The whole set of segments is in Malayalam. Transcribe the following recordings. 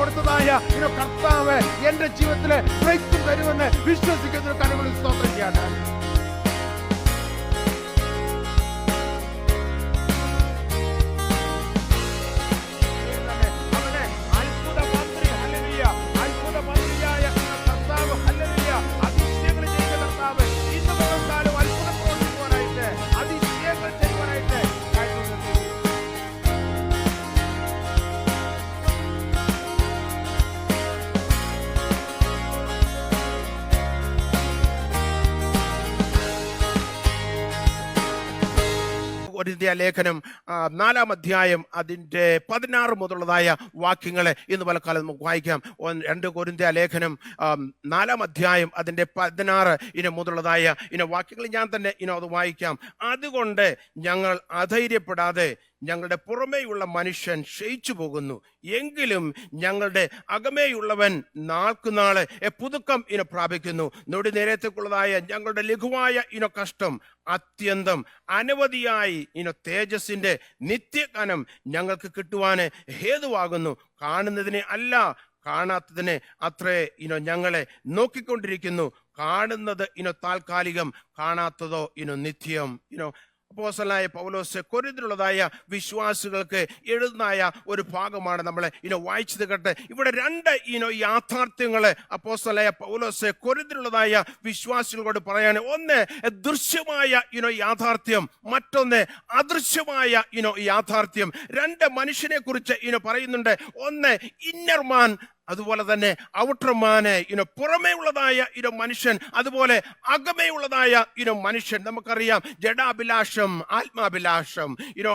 കൊടുത്തതായ കർത്താവ് എന്റെ ജീവിതത്തിലെ ബ്രേക്ക്ത്രൂ തരുമെന്ന് വിശ്വസിക്കുന്ന കരങ്ങളിൽ സ്തോത്രം ചെയ്യട്ടെ. കൊരിന്ത്യർ ലേഖനം 4-ാം അധ്യായം അതിൻ്റെ 16 മുതലുള്ളതായ വാക്യങ്ങളെ ഇന്ന് പലക്കാലം നമുക്ക് വായിക്കാം. 2 കൊരിന്ത്യർ ലേഖനം 4-ാം അധ്യായം അതിൻ്റെ 16 മുതലുള്ളതായ വാക്യങ്ങൾ ഞാൻ തന്നെ അത് വായിക്കാം. അതുകൊണ്ട് ഞങ്ങൾ അധൈര്യപ്പെടാതെ ഞങ്ങളുടെ പുറമേയുള്ള മനുഷ്യൻ ക്ഷയിച്ചു പോകുന്നു, എങ്കിലും ഞങ്ങളുടെ അകമേയുള്ളവൻ നാൾക്കുനാള് പുതുക്കം പ്രാപിക്കുന്നു. നൊടി നേരത്തേക്കുള്ളതായ ഞങ്ങളുടെ ലഘുവായ കഷ്ടം അത്യന്തം അനവധിയായി തേജസ്സിന്റെ നിത്യകനം ഞങ്ങൾക്ക് കിട്ടുവാന് ഹേതുവാകുന്നു. കാണുന്നതിനെ അല്ല, കാണാത്തതിനെ അത്രേ ഞങ്ങളെ നോക്കിക്കൊണ്ടിരിക്കുന്നു. കാണുന്നത് താൽക്കാലികം, കാണാത്തതോ നിത്യം. അപ്പോസ്തലനായ പൗലോസ് കൊരിന്ത്യയിലുള്ളതായ വിശ്വാസികൾക്ക് എഴുതുന്നതായ ഒരു ഭാഗമാണ് നമ്മൾ വായിച്ചത് കേട്ട്. ഇവിടെ 2 യാഥാർത്ഥ്യങ്ങള് അപ്പോസ്തലനായ പൗലോസ് കൊരിന്ത്യയിലുള്ളതായ വിശ്വാസികളോട് പറയാണ്. ഒന്ന് ദൃശ്യമായ യാഥാർത്ഥ്യം, മറ്റൊന്ന് അദൃശ്യമായ യാഥാർത്ഥ്യം. 2 മനുഷ്യനെ കുറിച്ച് പറയുന്നുണ്ട്. ഒന്ന് ഇന്നർ മാൻ, അതുപോലെ തന്നെ ഔട്ടർ മാന്, പുറമേ ഉള്ളതായ മനുഷ്യൻ, അതുപോലെ അകമേ ഉള്ളതായ മനുഷ്യൻ. നമുക്കറിയാം ജഡാഭിലാഷം, ആത്മാഭിലാഷം,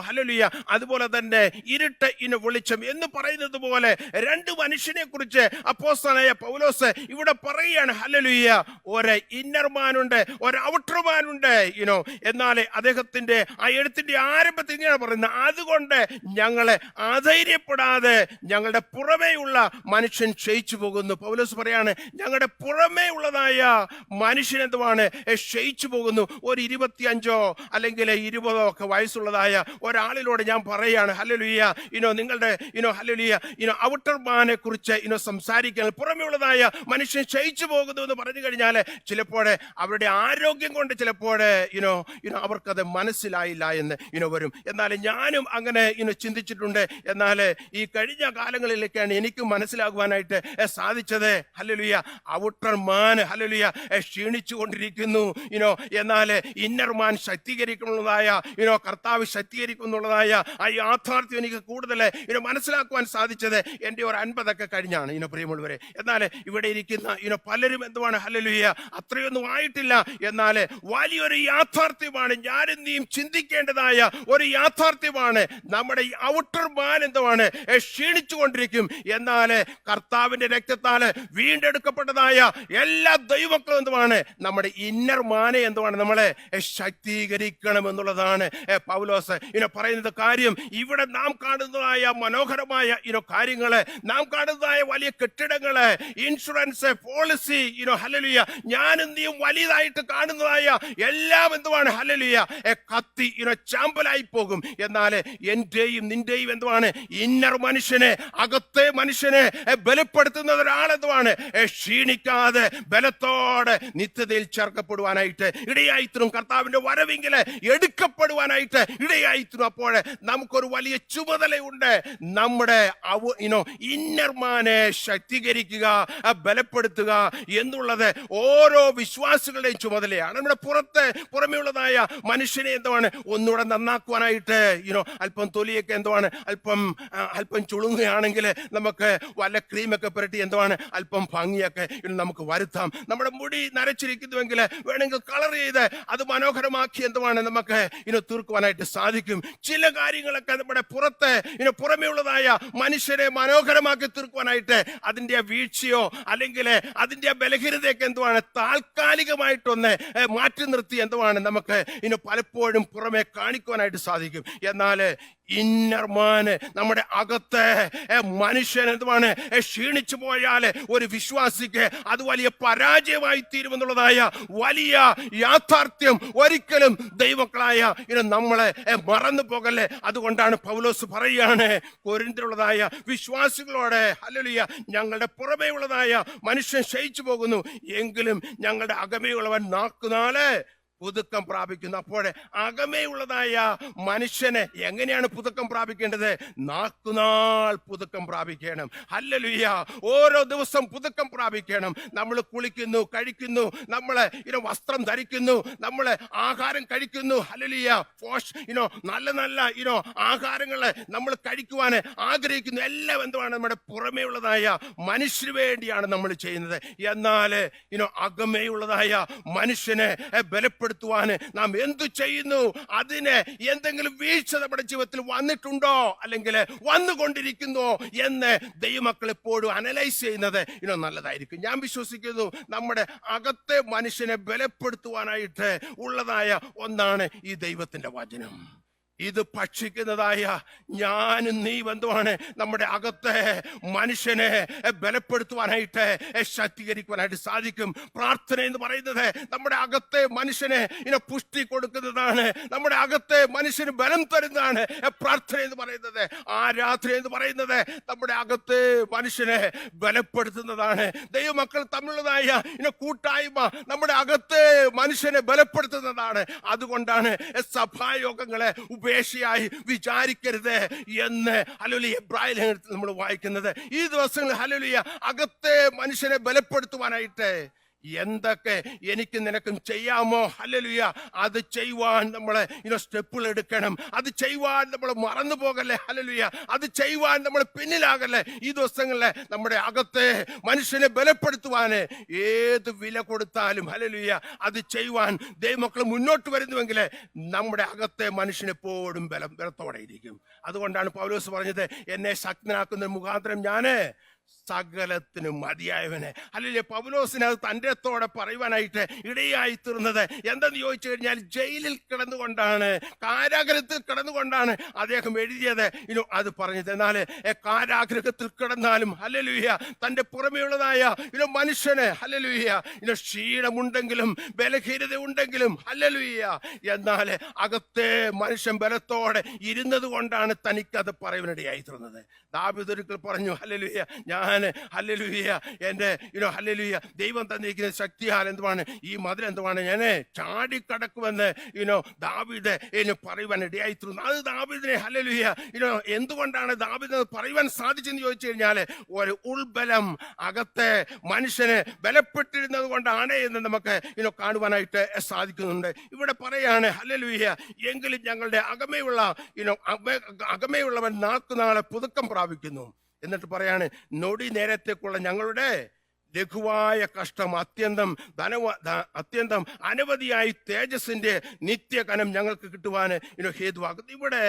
ഹല്ലേലൂയ, അതുപോലെ തന്നെ ഇരുട്ട് വെളിച്ചം എന്ന് പറയുന്നത് പോലെ 2 മനുഷ്യനെ കുറിച്ച് അപ്പോസ്തലനായ പൗലോസ് ഇവിടെ പറയുകയാണ്. ഹല്ലേലൂയ, ഒരു ഇന്നർ മാനുണ്ട്, ഒരു ഔട്ടർ മാനുണ്ട്. എന്നാൽ അദ്ദേഹത്തിന്റെ ആ എഴുത്തിന്റെ ആരംഭത്തിൽ ഇങ്ങനെ പറയുന്നത്, അതുകൊണ്ട് ഞങ്ങളെ അധൈര്യപ്പെടാതെ ഞങ്ങളുടെ പുറമേയുള്ള മനുഷ്യൻ ക്ഷയിച്ചു പോകുന്നു. പൗലോസ് പറയാണ്, ഞങ്ങളുടെ പുറമേ ഉള്ളതായ മനുഷ്യൻ എന്തുവാണ് ക്ഷയിച്ചു പോകുന്നു. ഒരു 25 അല്ലെങ്കിൽ 20 ഒക്കെ വയസ്സുള്ളതായ ഒരാളിനോട് ഞാൻ പറയാണ്, ഹല്ലേലൂയ, നിങ്ങളുടെ ഹല്ലേലൂയ ഔട്ടർ മാനെ കുറിച്ച് സംസാരിക്കാൻ, പുറമേ ഉള്ളതായ മനുഷ്യൻ ക്ഷയിച്ചു പോകുന്നു എന്ന് പറഞ്ഞു കഴിഞ്ഞാൽ ചിലപ്പോൾ അവരുടെ ആരോഗ്യം കൊണ്ട് ചിലപ്പോൾ അവർക്കത് മനസ്സിലായില്ല എന്ന് വരും. എന്നാൽ ഞാനും അങ്ങനെ ചിന്തിച്ചിട്ടുണ്ട്. എന്നാൽ ഈ കഴിഞ്ഞ കാലങ്ങളിലേക്കാണ് എനിക്ക് മനസ്സിലാകുവാനായിട്ട് സാധിച്ചത്. ഹല്ലേലൂയ, ഔട്ടർ മാൻ ഹല്ലേലൂയ ക്ഷീണിച്ചു കൊണ്ടിരിക്കുന്നു. എന്നാൽ ഇന്നർ മാൻ ശക്തീകരിക്കുന്നതായ കർത്താവ് ശക്തീകരിക്കുന്നുള്ളതായ ആ യാഥാർത്ഥ്യം എനിക്ക് കൂടുതൽ മനസ്സിലാക്കുവാൻ സാധിച്ചത് എൻ്റെ ഒരു 50 ഒക്കെ കഴിഞ്ഞാണ് പ്രിയമുള്ളവരെ. എന്നാൽ ഇവിടെ ഇരിക്കുന്ന പലരും എന്തുവാണ്, ഹല്ലേലൂയ, അത്രയൊന്നും ആയിട്ടില്ല. എന്നാൽ വലിയൊരു യാഥാർത്ഥ്യമാണ്, ഞാനും നീയും ചിന്തിക്കേണ്ടതായ ഒരു യാഥാർത്ഥ്യമാണ്. നമ്മുടെ ഔട്ടർ മാൻ എന്തുവാണ് ക്ഷീണിച്ചു കൊണ്ടിരിക്കും. എന്നാൽ കർത്താവിന്റെ രക്തത്താല് വീണ്ടെടുക്കപ്പെട്ടതായ എല്ലാ ദൈവമക്കളും എന്തുവാണ്, നമ്മുടെ ഇന്നർ മാനെ എന്തുവാണ് നമ്മളെ ശക്തീകരിക്കണം എന്നുള്ളതാണ് പൗലോസ് പറയുന്നത്. കാര്യം ഇവിടെ നാം കാണുന്നതായ മനോഹരമായ കാര്യങ്ങള്, നാം കാണുന്നതായ വലിയ കെട്ടിടങ്ങള്, ഇൻഷുറൻസ് പോളിസി, ഹല്ലേലൂയ, ഞാനും നീയും വലിയതായിട്ട് കാണുന്നതായ എല്ലാം എന്തുവാണ്, ഹല്ലേലൂയ, കത്തി ചാമ്പലായി പോകും. എന്നാൽ എന്റെയും നിന്റെയും എന്തുവാണ് ഇന്നർ മനുഷ്യനെ, അകത്തെ മനുഷ്യനെ ബലപ്പെടുത്തുന്ന ഒരാളെന്തുവാണ് ക്ഷീണിക്കാതെ ബലത്തോടെ നിത്യതയിൽ ചേർക്കപ്പെടുവാനായിട്ട് ഇടയായിത്തീരും. കർത്താവിന്റെ വരവെങ്കില് എടുക്കപ്പെടുവാനായിട്ട് ഇടയായിത്തീരും. അപ്പോൾ നമുക്കൊരു വലിയ ചുമതലയുണ്ട്. നമ്മുടെ ഇന്നർമാനെ ശക്തീകരിക്കുക, ബലപ്പെടുത്തുക എന്നുള്ളത് ഓരോ വിശ്വാസികളുടെയും ചുമതലയാണ്. നമ്മുടെ പുറമേ ഉള്ളതായ മനുഷ്യനെ എന്തുവാണ് ഒന്നുകൂടെ നന്നാക്കുവാനായിട്ട് അല്പം തൊലിയൊക്കെ എന്തുവാണ് അല്പം ചുളുങ്ങുകയാണെങ്കിൽ നമുക്ക് വല്ല ക്രീമൊക്കെ പുരട്ടി എന്തുവാണ് അല്പം ഭംഗിയൊക്കെ നമുക്ക് വരുത്താം. നമ്മുടെ മുടി നരച്ചിരിക്കുന്നുവെങ്കിൽ വേണമെങ്കിൽ കളർ ചെയ്ത് അത് മനോഹരമാക്കി എന്തുവാണ് നമുക്ക് തീർക്കുവാനായിട്ട് സാധിക്കും. ചില കാര്യങ്ങളൊക്കെ നമ്മുടെ പുറമേ ഉള്ളതായ മനുഷ്യരെ മനോഹരമാക്കി തീർക്കുവാനായിട്ട് അതിന്റെ വീഴ്ചയോ അല്ലെങ്കിൽ അതിന്റെ ബലഹീനതയൊക്കെ എന്തുവാണ് താൽക്കാലികമായിട്ടൊന്ന് മാറ്റി നിർത്തി എന്തുവാണ് നമുക്ക് പലപ്പോഴും പുറമെ കാണിക്കുവാനായിട്ട് സാധിക്കും. എന്നാൽ ഇന്നർമാന് നമ്മുടെ അകത്തെ മനുഷ്യൻ എന്തുവാണ് ക്ഷീണിച്ചു പോയാൽ ഒരു വിശ്വാസിക്ക് അത് വലിയ പരാജയമായി തീരുമെന്നുള്ളതായ വലിയ യാഥാർത്ഥ്യം ഒരിക്കലും ദൈവമക്കളായ നമ്മളെ മറന്നു പോകല്ലേ. അതുകൊണ്ടാണ് പൗലോസ് പറയുകയാണ് കൊരിന്തിലുള്ളതായ വിശ്വാസികളോട്, ഹല്ലേലൂയ, ഞങ്ങളുടെ പുറമേ ഉള്ളതായ മനുഷ്യൻ ക്ഷയിച്ചു പോകുന്നു, എങ്കിലും ഞങ്ങളുടെ അകമേയുള്ളവൻ നാക്കുനാളെ പുതുക്കം പ്രാപിക്കുന്നു. അപ്പോൾ അകമേയുള്ളതായ മനുഷ്യനെ എങ്ങനെയാണ് പുതുക്കം പ്രാപിക്കേണ്ടത്? നാക്കുനാൾ പുതുക്കം പ്രാപിക്കണം. ഹല്ലേലൂയ, ഓരോ ദിവസം പുതുക്കം പ്രാപിക്കണം. നമ്മൾ കുളിക്കുന്നു, കഴിക്കുന്നു, നമ്മൾ വസ്ത്രം ധരിക്കുന്നു, നമ്മൾ ആഹാരം കഴിക്കുന്നു. ഹല്ലേലൂയ, നല്ല നല്ല ആഹാരങ്ങളെ നമ്മൾ കഴിക്കുവാൻ ആഗ്രഹിക്കുന്നു. എല്ലാം എന്തുവാണ്? നമ്മുടെ പുറമേ ഉള്ളതായ മനുഷ്യന് വേണ്ടിയാണ് നമ്മൾ ചെയ്യുന്നത്. എന്നാൽ അകമേയുള്ളതായ മനുഷ്യനെ ബലപ്പെടുത്തുവാൻ നാം എന്തു ചെയ്യുന്നു? അതിന് എന്തെങ്കിലും വീഴ്ച നമ്മുടെ ജീവിതത്തിൽ വന്നിട്ടുണ്ടോ, അല്ലെങ്കിൽ വന്നുകൊണ്ടിരിക്കുന്നോ എന്ന് ദൈവമക്കൾ എപ്പോഴും അനലൈസ് ചെയ്യുന്നത് നല്ലതായിരിക്കും. ഞാൻ വിശ്വസിക്കുന്നു നമ്മുടെ അകത്തെ മനുഷ്യനെ ബലപ്പെടുത്തുവാനായിട്ട് ഉള്ളതായ ഒന്നാണ് ഈ ദൈവത്തിന്റെ വചനം. ഇത് ഭക്ഷിക്കുന്നതായ ഞാനും നീ ബന്ധുവാണ് നമ്മുടെ അകത്തെ മനുഷ്യനെ ബലപ്പെടുത്തുവാനായിട്ട് ശക്തീകരിക്കുവാനായിട്ട് സാധിക്കും. പ്രാർത്ഥന എന്ന് പറയുന്നത് നമ്മുടെ അകത്തെ മനുഷ്യനെ പുഷ്ടി കൊടുക്കുന്നതാണ്, നമ്മുടെ അകത്തെ മനുഷ്യന് ബലം തരുന്നതാണ്. പ്രാർത്ഥന എന്ന് പറയുന്നത്, ആരാധന എന്ന് പറയുന്നത് നമ്മുടെ അകത്തെ മനുഷ്യനെ ബലപ്പെടുത്തുന്നതാണ്. ദൈവമക്കൾ തമ്മിലുള്ളതായ കൂട്ടായ്മ നമ്മുടെ അകത്തെ മനുഷ്യനെ ബലപ്പെടുത്തുന്നതാണ്. അതുകൊണ്ടാണ് സഭായോഗങ്ങളെ ഉപേക്ഷയായി വിചാരിക്കരുത് എന്ന് ഹല്ലേലൂയ എബ്രായ ലേഖനത്തിൽ നമ്മൾ വായിക്കുന്നത്. ഈ ദിവസങ്ങളിൽ ഹല്ലേലൂയ അകത്തെ മനുഷ്യനെ ബലപ്പെടുത്തുവാനായിട്ട് എന്തൊക്കെ എനിക്ക് നിനക്കും ചെയ്യാമോ, ഹല്ലേലൂയ, അത് ചെയ്യുവാൻ നമ്മളെ സ്റ്റെപ്പുകൾ എടുക്കണം. അത് ചെയ്യുവാൻ നമ്മൾ മറന്നു പോകല്ലേ, ഹല്ലേലൂയ, അത് ചെയ്യുവാൻ നമ്മൾ പിന്നിലാകല്ലേ. ഈ ദിവസങ്ങളിൽ നമ്മുടെ അകത്തെ മനുഷ്യനെ ബലപ്പെടുത്തുവാന് ഏത് വില കൊടുത്താലും ഹല്ലേലൂയ അത് ചെയ്യുവാൻ ദൈവമക്കൾ മുന്നോട്ട് വരുന്നുവെങ്കിൽ നമ്മുടെ അകത്തെ മനുഷ്യൻ എപ്പോഴും ബലത്തോടെ ഇരിക്കും. അതുകൊണ്ടാണ് പൗലോസ് പറഞ്ഞത്, എന്നെ ശക്തനാക്കുന്ന മുഖാന്തരം ഞാന് സകലത്തിനും മതിയായവനെ. അല്ലെങ്കിൽ പൗലോസിന് അത് തൻ്റെത്തോടെ പറയുവാനായിട്ട് ഇടയായി തീർന്നത് എന്തെന്ന് ചോദിച്ചു കഴിഞ്ഞാൽ, ജയിലിൽ കിടന്നുകൊണ്ടാണ്, കാരാഗ്രഹത്തിൽ കിടന്നുകൊണ്ടാണ് അദ്ദേഹം എഴുതിയത് അത് പറഞ്ഞത്. എന്നാൽ കാരാഗ്രഹത്തിൽ കിടന്നാലും ഹല്ലേലൂയ തൻ്റെ പുറമെയുള്ളതായ മനുഷ്യന് ഹല്ലേലൂയ ക്ഷീണമുണ്ടെങ്കിലും ബലഹീനത ഉണ്ടെങ്കിലും ഹല്ലേലൂയ, എന്നാൽ അകത്തെ മനുഷ്യൻ ബലത്തോടെ ഇരുന്നത് കൊണ്ടാണ് തനിക്കത് പറയുവാനിടയായി തീർന്നത്. ദാവീദ് ഒരിക്കൽ പറഞ്ഞു, ഹല്ലേലൂയ, ഞാൻ ഹല്ലേലൂയ എൻ്റെ ഹല്ലേലൂയ ദൈവം തന്നിരിക്കുന്ന ശക്തിയാൽ എന്തുവാണ് ഈ മതിൽ എന്തുവാണ് ഞാൻ ചാടിക്കടക്കുമെന്ന് ദാവീദ് പറയുവാൻ ഇടയായിത്തീർന്നു. അത് ദാവീദിനെ ഹല്ലേലൂയ എന്തുകൊണ്ടാണ് ദാവീദിന് പറയുവാൻ സാധിച്ചെന്ന് ചോദിച്ചു കഴിഞ്ഞാൽ, ഒരു ഉൾബലം അകത്തെ മനുഷ്യന് ബലപ്പെട്ടിരുന്നത് കൊണ്ടാണ് എന്ന് നമുക്ക് കാണുവാനായിട്ട് സാധിക്കുന്നുണ്ട്. ഇവിടെ പറയാണ് ഹല്ലേലൂയ, എങ്കിലും ഞങ്ങളുടെ അകമേയുള്ളവൻ നാൾക്കുനാളെ പുതുക്കം പ്രാപിക്കുന്നു. എന്നിട്ട് പറയാണ്, നൊടി നേരത്തേക്കുള്ള ഞങ്ങളുടെ ലഘുവായ കഷ്ടം അത്യന്തം അനവധിയായി തേജസ്സിന്റെ നിത്യകനം ഞങ്ങൾക്ക് കിട്ടുവാൻ ഹേതുവാകുന്നു. ഇവിടെ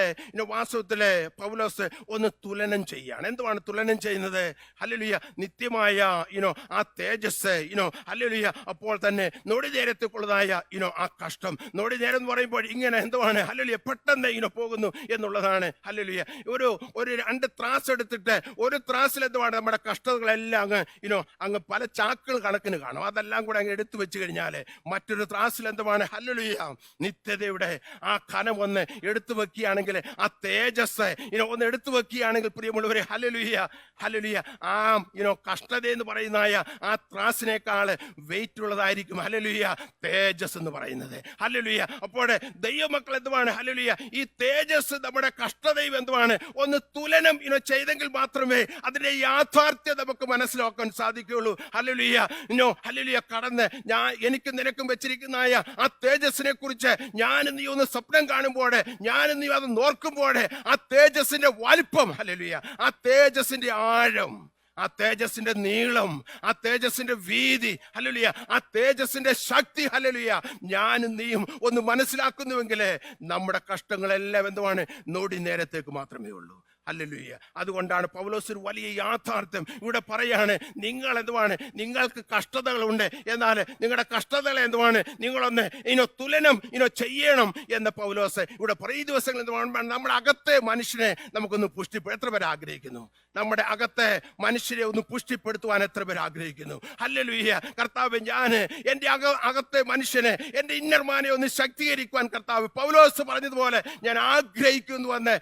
വാസ്തവത്തിലെ പൗലോസ് ഒന്ന് തുലനം ചെയ്യാണ്. എന്തുവാണ് തുലനം ചെയ്യുന്നത്? ഹല്ലേലൂയ നിത്യമായ ആ തേജസ് ഹല്ലേലൂയ, അപ്പോൾ തന്നെ നൊടി നേരത്തേക്കുള്ളതായ ആ കഷ്ടം. നൊടി നേരം എന്ന് പറയുമ്പോൾ ഇങ്ങനെ എന്തുവാണ് ഹല്ലേലൂയ പെട്ടെന്ന് പോകുന്നു എന്നുള്ളതാണ്. ഹല്ലേലൂയ ഒരു 2 ത്രാസ് എടുത്തിട്ട് ഒരു ത്രാസിൽ എന്തുവാണ് നമ്മുടെ കഷ്ടതകളെല്ലാം അങ്ങ് പല ചാക്കുകൾ കണക്കിന് കാണും. അതെല്ലാം കൂടെ അങ്ങ് എടുത്തു വെച്ച് കഴിഞ്ഞാൽ മറ്റൊരു ത്രാസിൽ എന്തുവാണ് ഹല്ലേലൂയ നിത്യതയുടെ ആ കനം ഒന്ന് എടുത്തു വെക്കുകയാണെങ്കിൽ, ആ തേജസ് ഒന്ന് എടുത്തു വെക്കുകയാണെങ്കിൽ പ്രിയമുള്ളവരെ ഹല്ലേലൂയ ആ കഷ്ടത എന്ന് പറയുന്ന ആ ത്രാസിനേക്കാൾ വെയിറ്റ് ഉള്ളതായിരിക്കും ഹല്ലേലൂയ തേജസ് എന്ന് പറയുന്നത്. ഹല്ലേലൂയ, അപ്പോൾ ദൈവമക്കൾ എന്തുവാണ് ഹല്ലേലൂയ ഈ തേജസ് നമ്മുടെ കഷ്ടതയും എന്തുവാണ് ഒന്ന് തുലനം ചെയ്തെങ്കിൽ മാത്രമേ അതിന്റെ യാഥാർത്ഥ്യം നമുക്ക് മനസ്സിലാക്കാൻ സാധിക്കുകയുള്ളൂ. ഹല്ലേലൂയ ഹല്ലേലൂയ കടന്ന് എനിക്ക് നിനക്കും വെച്ചിരിക്കുന്ന ആ തേജസ്സിനെ കുറിച്ച് ഞാൻ നീ ഒന്ന് സ്വപ്നം കാണുമ്പോൾ, ഞാൻ നീ അത് നോർക്കുമ്പോൾ ആ തേജസ്സിന്റെ വലിപ്പം ഹല്ലേലൂയ, ആ തേജസ്സിന്റെ ആഴം, ആ തേജസ്സിന്റെ നീളം, ആ തേജസ്സിന്റെ വീതി ഹല്ലേലൂയ, ആ തേജസ്സിന്റെ ശക്തി ഹല്ലേലൂയ ഞാനും നീയും ഒന്ന് മനസ്സിലാക്കുന്നുവെങ്കിൽ നമ്മുടെ കഷ്ടങ്ങളെല്ലാം എന്തുവാണ് നൊടി നേരത്തേക്ക് മാത്രമേ ഉള്ളൂ. ഹല്ലേലൂയ. അതുകൊണ്ടാണ് പൗലോസ് ഒരു വലിയ യാഥാർത്ഥ്യം ഇവിടെ പറയാണ്. നിങ്ങൾ എന്തുവാണ്, നിങ്ങൾക്ക് കഷ്ടതകളുണ്ട്, എന്നാൽ നിങ്ങളുടെ കഷ്ടതകൾ എന്തുവാണ്, നിങ്ങളൊന്ന് തുലനം ചെയ്യണം എന്ന് പൗലോസ് ഇവിടെ പറയും. ഈ ദിവസങ്ങൾ എന്തുവാണ്, നമ്മുടെ അകത്തെ മനുഷ്യനെ നമുക്കൊന്ന് എത്ര പേര് ആഗ്രഹിക്കുന്നു? നമ്മുടെ അകത്തെ മനുഷ്യരെ ഒന്ന് പുഷ്ടിപ്പെടുത്തുവാൻ എത്ര പേര് ആഗ്രഹിക്കുന്നു? ഹല്ലേലൂയ. കർത്താവ്, ഞാൻ എൻ്റെ അകത്തെ മനുഷ്യനെ, എൻ്റെ ഇന്നർമാനെ ഒന്ന് ശക്തീകരിക്കുവാൻ കർത്താവ് പൗലോസ് പറഞ്ഞതുപോലെ ഞാൻ ആഗ്രഹിക്കുന്നു എന്ന്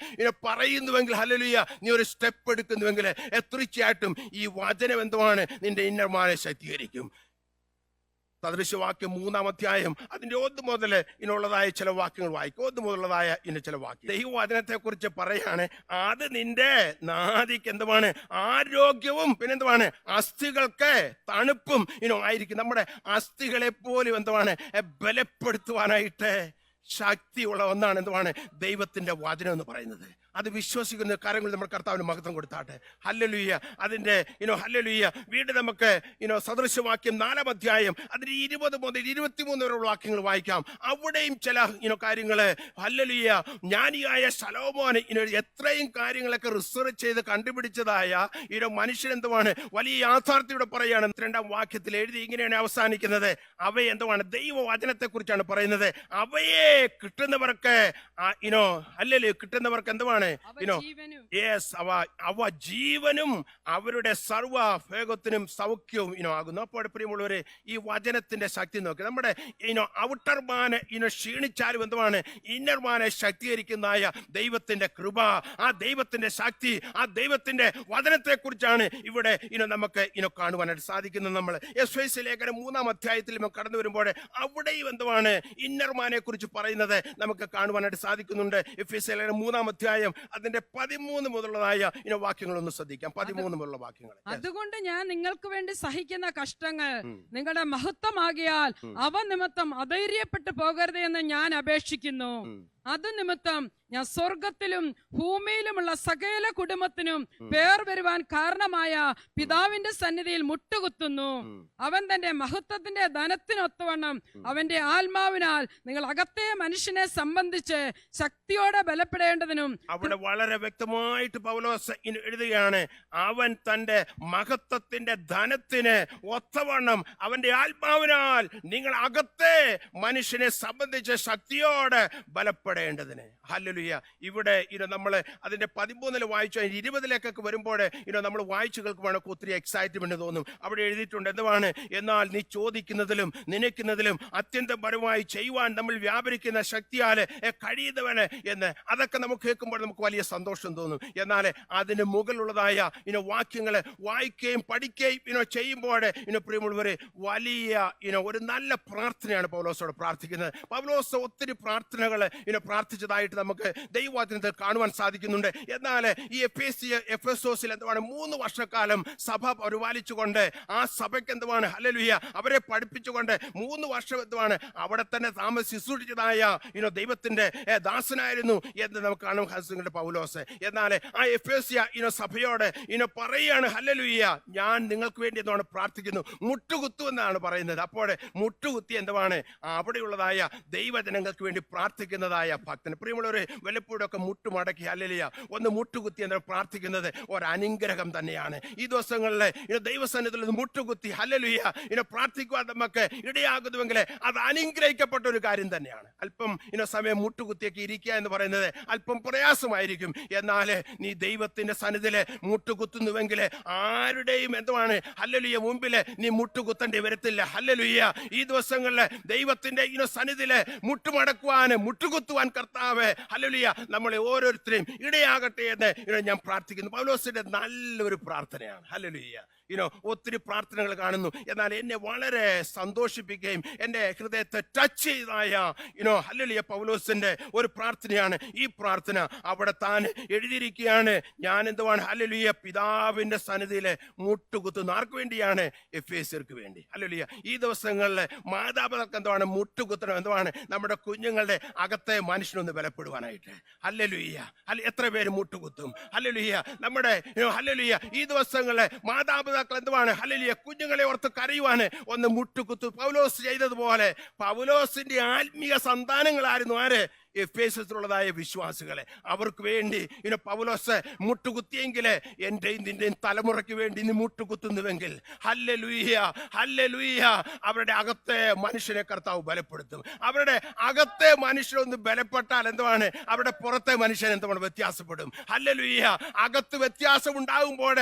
പറയുന്നുവെങ്കിൽ, ഹല്ലേലൂയ, നീ ഒരു സ്റ്റെപ്പ് എടുക്കുന്നുവെങ്കിൽ തീർച്ചയായിട്ടും ഈ വചനം എന്തുവാണ്, നിന്റെ ഇന്നർമാനെ ശക്തീകരിക്കും. സദൃശവാക്യം 3-ാം അധ്യായം അതിന്റെ 1 മുതൽ ഇതിനുള്ളതായ ചില വാക്യങ്ങൾ വായിക്കും. 1 മുതലുള്ളതായ ചില വാക്യം ദൈവവചനത്തെ കുറിച്ച് പറയാണ്. അത് നിന്റെ നാദിക്ക് എന്തുവാണ്, ആരോഗ്യവും പിന്നെന്തുവാണ്, അസ്ഥികൾക്ക് തണുപ്പും ആയിരിക്കും. നമ്മുടെ അസ്ഥികളെ പോലും എന്തുവാണ് ബലപ്പെടുത്തുവാനായിട്ട് ശക്തിയുള്ള ഒന്നാണ് എന്തുവാണ് ദൈവത്തിന്റെ വചനം എന്ന് പറയുന്നത്. അത് വിശ്വസിക്കുന്ന കാര്യങ്ങൾ നമ്മൾ കർത്താവിന് മഹത്വം കൊടുത്താട്ടെ. ഹല്ലേലൂയ. അതിന്റെ ഹല്ലേലൂയ. വീണ്ടും നമുക്ക് സദൃശവാക്യം 4-ാം അധ്യായം അതിന്റെ 20 മുതൽ 23 വരെയുള്ള വാക്യങ്ങൾ വായിക്കാം. അവിടെയും ചില കാര്യങ്ങള് ഹല്ലേലൂയ ജ്ഞാനിയായ ശലോമോൻ എത്രയും കാര്യങ്ങളൊക്കെ റിസർച്ച് ചെയ്ത് കണ്ടുപിടിച്ചതായ മനുഷ്യരെന്തുവാണ് വലിയ യാഥാർത്ഥ്യത്തോടെ പറയാണ്. 2-ാം വാക്യത്തിൽ എഴുതി ഇങ്ങനെയാണ് അവസാനിക്കുന്നത്. അവയെ എന്തുവാണ് ദൈവവചനത്തെ കുറിച്ചാണ് പറയുന്നത്. അവയെ കിട്ടുന്നവർക്ക് ഹല്ലേലൂയ കിട്ടുന്നവർക്ക് എന്തുവാണ് അവ ജീവനും അവരുടെ സർവ്വ ഭേഗത്തിനും സൗഖ്യവും ആകുന്നു. അപ്പോൾ പ്രിയമുള്ളവരെ, ഈ വചനത്തിന്റെ ശക്തി നോക്കി. നമ്മുടെ ഔട്ടർമാനെ ക്ഷീണിച്ചാലും എന്തുവാണ് ഇന്നർമാനെ ശക്തീകരിക്കുന്നതായ ദൈവത്തിന്റെ കൃപ, ആ ദൈവത്തിന്റെ ശക്തി, ആ ദൈവത്തിന്റെ വചനത്തെ കുറിച്ചാണ് ഇവിടെ നമുക്ക് കാണുവാനായിട്ട് സാധിക്കുന്നത്. നമ്മൾ എഫേസ്യ ലേഖനം 3-ാം അധ്യായത്തിൽ കടന്നു വരുമ്പോൾ അവിടെയും എന്തുവാണ് ഇന്നർമാനെ കുറിച്ച് പറയുന്നത് നമുക്ക് കാണുവാനായിട്ട് സാധിക്കുന്നുണ്ട്. എഫേസ്യ ലേഖനം 3-ാം അധ്യായം അതിന്റെ 13 മുതലുള്ളതായ വാക്യങ്ങൾ ഒന്ന് ശ്രദ്ധിക്കാം. 13 മുതലുള്ള വാക്യങ്ങൾ. അതുകൊണ്ട് ഞാൻ നിങ്ങൾക്ക് വേണ്ടി സഹിക്കുന്ന കഷ്ടങ്ങൾ നിങ്ങളുടെ മഹത്വമാകിയാൽ അവ നിമിത്തം അധൈര്യപ്പെട്ടു പോകരുത് എന്ന് ഞാൻ അപേക്ഷിക്കുന്നു. അത് നിമിത്തം ഞാൻ സ്വർഗത്തിലും ഭൂമിയിലുമുള്ള സകല കുടുംബത്തിനും പേർ വരുവാൻ കാരണമായ പിതാവിന്റെ സന്നിധിയിൽ മുട്ടുകുത്തുന്നു. അവൻ തന്റെ മഹത്വത്തിന്റെ ധനത്തിനൊത്തവണ്ണം അവന്റെ ആത്മാവിനാൽ നിങ്ങൾ അകത്തെ മനുഷ്യനെ സംബന്ധിച്ച് ശക്തിയോടെ ബലപ്പെടേണ്ടതിനും. അവിടെ വളരെ വ്യക്തമായിട്ട് പൗലോസ് എഴുതുകയാണ്, അവൻ തന്റെ മഹത്വത്തിന്റെ ധനത്തിന് ഒത്തവണ്ണം അവന്റെ ആത്മാവിനാൽ നിങ്ങൾ അകത്തെ മനുഷ്യനെ സംബന്ധിച്ച് ശക്തിയോടെ ബലപ്പെടേണ്ടതിന്. ഹല്ലേലൂയ. ഇവിടെ നമ്മൾ അതിന്റെ 13 വായിച്ചു 20 വരുമ്പോൾ നമ്മൾ വായിച്ചു കേൾക്കുമ്പോൾ ഒത്തിരി എക്സൈറ്റ്മെന്റ് തോന്നും. അവിടെ എഴുതിയിട്ടുണ്ട് എന്തുവാണ്, എന്നാൽ നീ ചോദിക്കുന്നതിലും നനയ്ക്കുന്നതിലും അത്യന്തം പരമായി ചെയ്യുവാൻ നമ്മൾ വ്യാപരിക്കുന്ന ശക്തിയാൽ കഴിയുന്നവന് എന്ന്. അതൊക്കെ നമുക്ക് കേൾക്കുമ്പോൾ നമുക്ക് വലിയ സന്തോഷം തോന്നും. എന്നാൽ അതിന് മുകളിലുള്ളതായ വാക്യങ്ങൾ വായിക്കുകയും പഠിക്കുകയും ചെയ്യുമ്പോൾ പ്രിയമുള്ളവരെ വലിയ ഒരു നല്ല പ്രാർത്ഥനയാണ് പൗലോസോട് പ്രാർത്ഥിക്കുന്നത്. പൗലോസ് ഒത്തിരി പ്രാർത്ഥനകൾ പ്രാർത്ഥിച്ചതായിട്ട് നമുക്ക് ദൈവവചനത്തിൽ കാണുവാൻ സാധിക്കുന്നുണ്ട്. എന്നാൽ ഈ എഫെസോസിൽ എന്തുവാണ് 3 വർഷക്കാലം സഭ പരിപാലിച്ചുകൊണ്ട് ആ സഭയ്ക്ക് എന്തുവാണ് ഹല്ലേലൂയ അവരെ പഠിപ്പിച്ചുകൊണ്ട് 3 വർഷം എന്തുവാണ് അവിടെ തന്നെ ശുശ്രൂഷിച്ചതായ ദൈവത്തിന്റെ ദാസനായിരുന്നു എന്ന് നമുക്ക് കാണും പൗലോസ്. എന്നാൽ ആ എഫേസ്യ സഭയോട് പറയാണ്, ഹല്ലേലൂയ ഞാൻ നിങ്ങൾക്ക് വേണ്ടി എന്താണ് പ്രാർത്ഥിക്കുന്നു, മുട്ടുകുത്തു എന്നാണ് പറയുന്നത്. അപ്പോൾ മുട്ടുകുത്തി എന്തുവാണ് അവിടെയുള്ളതായ ദൈവജനങ്ങൾക്ക് വേണ്ടി പ്രാർത്ഥിക്കുന്നതായ ഭക്തന്. പ്രിയമുള്ളവരെ, വല്ലപ്പോഴൊക്കെ മുട്ടുമടക്കി ഹല്ലേലൂയ ഒന്ന് മുട്ടുകുത്തി എന്ന് പ്രാർത്ഥിക്കുന്നത് ഒരനുഗ്രഹം തന്നെയാണ്. ഈ ദിവസങ്ങളിൽ ദൈവസന്നിധിയിൽ മുട്ടുകുത്തി ഹല്ലേലൂയ പ്രാർത്ഥിക്കുവാൻ നമുക്ക് ഇടയാകുന്നുവെങ്കിൽ അത് അനുഗ്രഹിക്കപ്പെട്ട ഒരു കാര്യം തന്നെയാണ്. അല്പം സമയം മുട്ടുകുത്തിയൊക്കെ ഇരിക്കുക എന്ന് പറയുന്നത് അല്പം പ്രയാസമായിരിക്കും. എന്നാൽ നീ ദൈവത്തിന്റെ സന്നിധിയിൽ മുട്ടുകുത്തുന്നുവെങ്കിൽ ആരുടെയും എന്തുവാണ് ഹല്ലേലൂയ മുമ്പിൽ നീ മുട്ടുകുത്തേണ്ടി വരത്തില്ല. ഹല്ലേലൂയ. ഈ ദിവസങ്ങളിൽ ദൈവത്തിന്റെ സന്നിധിയിൽ മുട്ടുകുത്തുവാൻ കർത്താവ് ഹല്ലേലൂയ നമ്മളെ ഓരോരുത്തരെയും ഇടയാകട്ടെ എന്ന് ഞാൻ പ്രാർത്ഥിക്കുന്നു. പൗലോസിന്റെ നല്ലൊരു പ്രാർത്ഥനയാണ്. ഹല്ലേലൂയ. ഒത്തിരി പ്രാർത്ഥനകൾ കാണുന്നു. എന്നാൽ എന്നെ വളരെ സന്തോഷിപ്പിക്കുകയും എൻ്റെ ഹൃദയത്തെ ടച്ച് ചെയ്തതായ ഹല്ലേലൂയ പൗലോസിന്റെ ഒരു പ്രാർത്ഥനയാണ്. ഈ പ്രാർത്ഥന അവിടെ താൻ എഴുതിയിരിക്കുകയാണ്. ഞാൻ എന്തുവാണ് ഹല്ലേലൂയ പിതാവിന്റെ സന്നിധിയിൽ മുട്ടുകുത്തുന്നു. ആർക്ക് വേണ്ടിയാണ്? എഫേസ്യർക്ക് വേണ്ടി. ഹല്ലേലൂയ. ഈ ദിവസങ്ങളിൽ മാതാപിതാക്കൾ എന്തുവാണ് മുട്ടുകുത്തണം. എന്തുവാണ് നമ്മുടെ കുഞ്ഞുങ്ങളുടെ അകത്തെ മനുഷ്യനൊന്ന് ബലപ്പെടുവാനായിട്ട്. ഹല്ലേലൂയ. എത്ര പേര് മുട്ടുകുത്തും? ഹല്ലേലൂയ. നമ്മുടെ ഹല്ലേലൂയ ഈ ദിവസങ്ങളിൽ മാതാപിതാക്കൾ എന്തുവാണ് ഹല്ലേലൂയ കുഞ്ഞുങ്ങളെ ഓർത്ത് കരയുവാന് ഒന്ന് മുട്ടുകുത്തു. പൗലോസ് ചെയ്തതുപോലെ പൗലോസിന്റെ ആത്മീയ സന്താനങ്ങളായിരുന്നു ആര്? എഫേസസിലുള്ളതായ വിശ്വാസികളെ, അവർക്ക് വേണ്ടി പൗലോസ് മുട്ടുകുത്തിയെങ്കിൽ എന്റെയും നിന്റെയും തലമുറയ്ക്ക് വേണ്ടി നീ മുട്ടുകുത്തുന്നുവെങ്കിൽ ഹല്ലേലൂയ, ഹല്ലേലൂയ, അവരുടെ അകത്തെ മനുഷ്യനെ കർത്താവ് ബലപ്പെടുത്തും. അവരുടെ അകത്തെ മനുഷ്യരൊന്ന് ബലപ്പെട്ടാൽ എന്തുവാണ്, അവരുടെ പുറത്തെ മനുഷ്യൻ എന്തുവാണ് വ്യത്യാസപ്പെടും. ഹല്ലേലൂയ, അകത്ത് വ്യത്യാസം ഉണ്ടാകുമ്പോൾ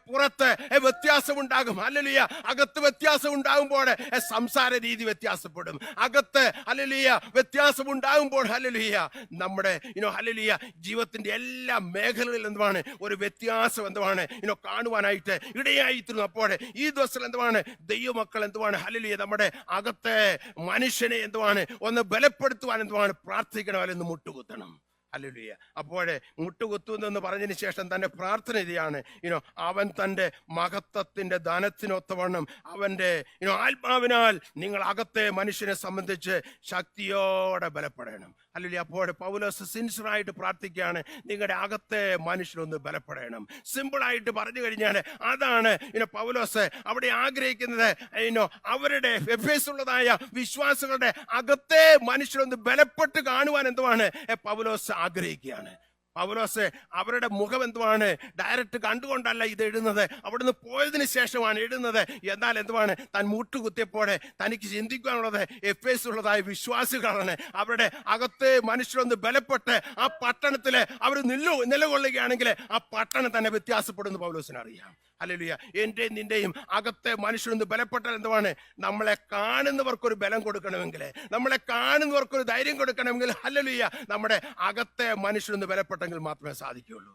പുറത്ത് വ്യത്യാസം ഉണ്ടാകും. ഹല്ലേലൂയ, അകത്ത് വ്യത്യാസം ഉണ്ടാകുമ്പോൾ സംസാര രീതി വ്യത്യാസപ്പെടും. അകത്ത് ഹല്ലേലൂയ വ്യത്യാസം ഉണ്ടാകുമ്പോൾ ഹല്ലേലൂയ നമ്മുടെ ഹല്ലേലൂയ ജീവിതത്തിന്റെ എല്ലാ മേഖലകളിൽ എന്തുവാണ് ഒരു വ്യത്യാസം എന്തുവാണ് കാണുവാനായിട്ട് ഇടയായിത്തീരുന്നു. അപ്പോൾ ഈ ദിവസം എന്തുവാണ് ദൈവമക്കൾ എന്തുവാണ് ഹല്ലേലൂയ നമ്മുടെ അകത്തെ മനുഷ്യനെ എന്തുവാണ് ഒന്ന് ബലപ്പെടുത്തുവാൻ എന്തുവാണ് പ്രാർത്ഥിക്കണം, അല്ലെങ്കിൽ മുട്ടുകുത്തണം. ഹല്ലേലൂയ. അപ്പോഴേ മുട്ടുകുത്തുന്നെന്ന് പറഞ്ഞതിന് ശേഷം തന്റെ പ്രാർത്ഥന ഇതാണ്, അവൻ തന്റെ മഹത്വത്തിന്റെ ധനത്തിനൊത്തവണ്ണം അവന്റെ ആത്മാവിനാൽ നിങ്ങൾ അകത്തെ മനുഷ്യനെ സംബന്ധിച്ച് ശക്തിയോടെ ബലപ്പെടണം. ഹല്ലേലൂയ. അപ്പോൾ പൗലോസ് സിൻസിയറായിട്ട് പ്രാർത്ഥിക്കുകയാണ്, നിങ്ങളുടെ അകത്തെ മനുഷ്യനൊന്ന് ബലപ്പെടണം. സിമ്പിളായിട്ട് പറഞ്ഞു കഴിഞ്ഞാൽ അതാണ് പൗലോസ് അവിടെ ആഗ്രഹിക്കുന്നത്. അവരുടെ എഫേസുള്ളതായ വിശ്വാസികളുടെ അകത്തെ മനുഷ്യരൊന്ന് ബലപ്പെട്ട് കാണുവാൻ എന്തുവാണ് പൗലോസ് ആഗ്രഹിക്കുകയാണ്. പൗലോസ് അവരുടെ മുഖം എന്തുവാണ് ഡയറക്റ്റ് കണ്ടുകൊണ്ടല്ല ഇത് എഴുതുന്നത്, അവിടുന്ന് പോയതിനു ശേഷമാണ് എഴുതുന്നത്. എന്നാൽ എന്തുവാണ് താൻ മുട്ടുകുത്തിയപ്പോഴെ തനിക്ക് ചിന്തിക്കാനുള്ളത് എഫേസുള്ളതായ വിശ്വാസികളാണ്. അവരുടെ അകത്ത് മനുഷ്യരൊന്ന് ബലപ്പെട്ട് ആ പട്ടണത്തില് അവർ നിലകൊള്ളുകയാണെങ്കിൽ ആ പട്ടണം തന്നെ വ്യത്യാസപ്പെടുന്നു പൗലോസിന് അറിയാം. ഹല്ലേലൂയ. എന്റെയും നിന്റെയും അകത്തെ മനുഷ്യനൊന്ന് ബലപ്പെട്ടാൽ എന്തുവാണ്, നമ്മളെ കാണുന്നവർക്കൊരു ബലം കൊടുക്കണമെങ്കിൽ, നമ്മളെ കാണുന്നവർക്കൊരു ധൈര്യം കൊടുക്കണമെങ്കിൽ ഹല്ലേലൂയ നമ്മുടെ അകത്തെ മനുഷ്യനൊന്ന് ബലപ്പെട്ടെങ്കിൽ മാത്രമേ സാധിക്കുകയുള്ളൂ.